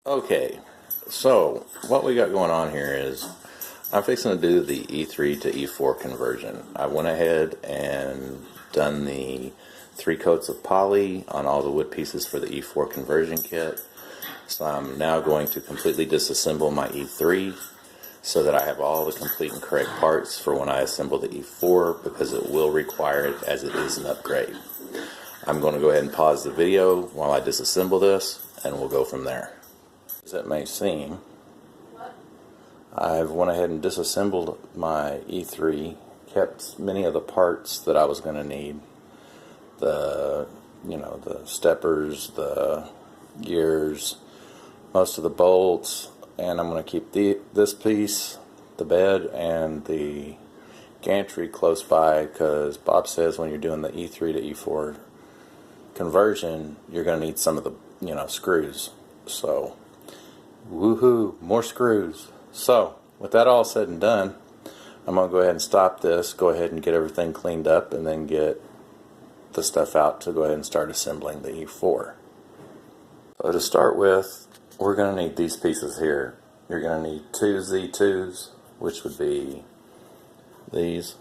Okay, so what we got going on here is I'm fixing to do the E3 to E4 conversion. I went ahead and done the 3 coats of poly on all the wood pieces for the E4 conversion kit. So I'm now going to completely disassemble my E3 so that I have all the complete and correct parts for when I assemble the E4, because it will require it as it is an upgrade. I'm going to go ahead and pause the video while I disassemble this, and we'll go from there. As it may seem, I've went ahead and disassembled my E3, kept many of the parts that I was going to need. The steppers, the gears, most of the bolts, and I'm going to keep this piece, the bed, and the gantry close by, because Bob says when you're doing the E3 to E4 conversion, you're going to need some of the screws. So woohoo, more screws. So with that all said and done, I'm going to go ahead and stop this, go ahead and get everything cleaned up, and then get the stuff out to go ahead and start assembling the E4. So to start with, we're going to need these pieces here. You're going to need 2 Z2s, which would be these.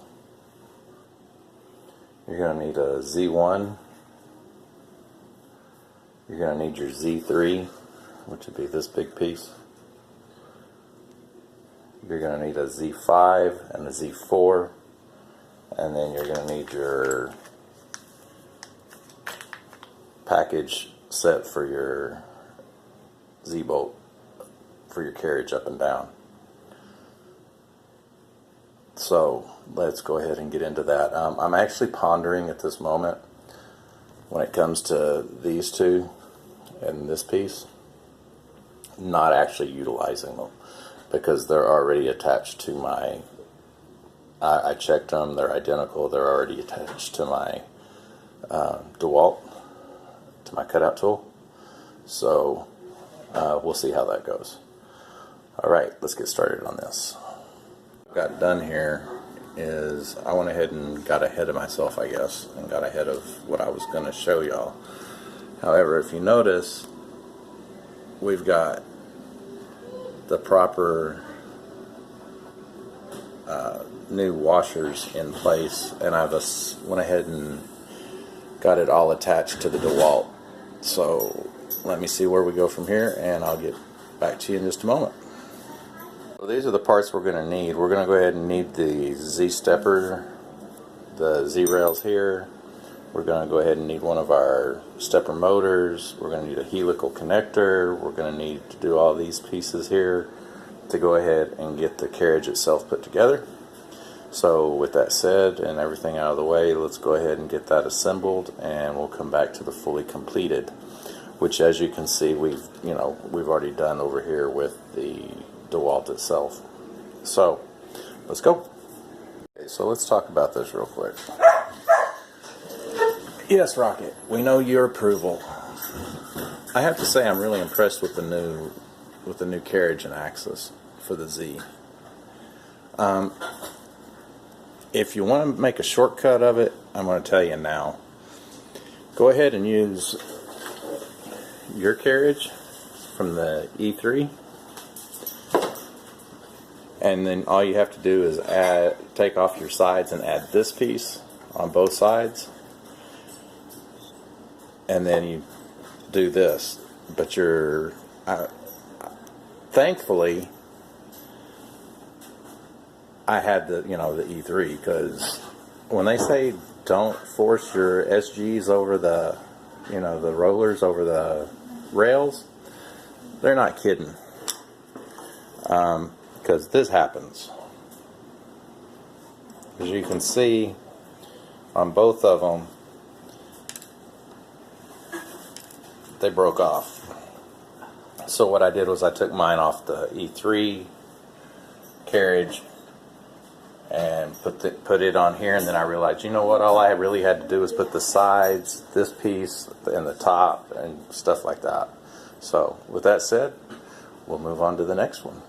You're going to need a Z1. You're going to need your Z3, which would be this big piece. You're going to need a Z5 and a Z4, and then you're going to need your package set for your Z-bolt for your carriage up and down. So let's go ahead and get into that. I'm actually pondering at this moment, when it comes to these two and this piece, not actually utilizing them, because they're already attached to my, I checked them, they're identical, they're already attached to my DeWalt, to my cutout tool. So we'll see how that goes. Alright, let's get started on this. What I've got done here is I went ahead and got ahead of myself, I guess, and got ahead of what I was going to show y'all. However, if you notice, we've got the proper new washers in place, and I went ahead and got it all attached to the DeWalt. So let me see where we go from here, and I'll get back to you in just a moment. So these are the parts we're going to need. We're going to go ahead and need the Z stepper, the Z rails here. We're going to go ahead and need one of our stepper motors. We're going to need a helical connector. We're going to need to do all these pieces here to go ahead and get the carriage itself put together. So with that said and everything out of the way, let's go ahead and get that assembled, and we'll come back to the fully completed, which, as you can see, we've already done over here with the DeWalt itself. So let's go. Okay, so let's talk about this real quick. Yes, Rocket, we know your approval. I have to say I'm really impressed with the new carriage and axis for the Z. If you want to make a shortcut of it, I'm going to tell you now. Go ahead and use your carriage from the E3, and then all you have to do is take off your sides and add this piece on both sides, and then you do this. But thankfully I had the E3, because when they say don't force your SGs over the the rollers over the rails, they're not kidding, because this happens. As you can see on both of them, they broke off. So what I did was I took mine off the E3 carriage and put it on here, and then I realized, you know what, all I really had to do was put the sides, this piece, and the top, and stuff like that. So with that said, we'll move on to the next one.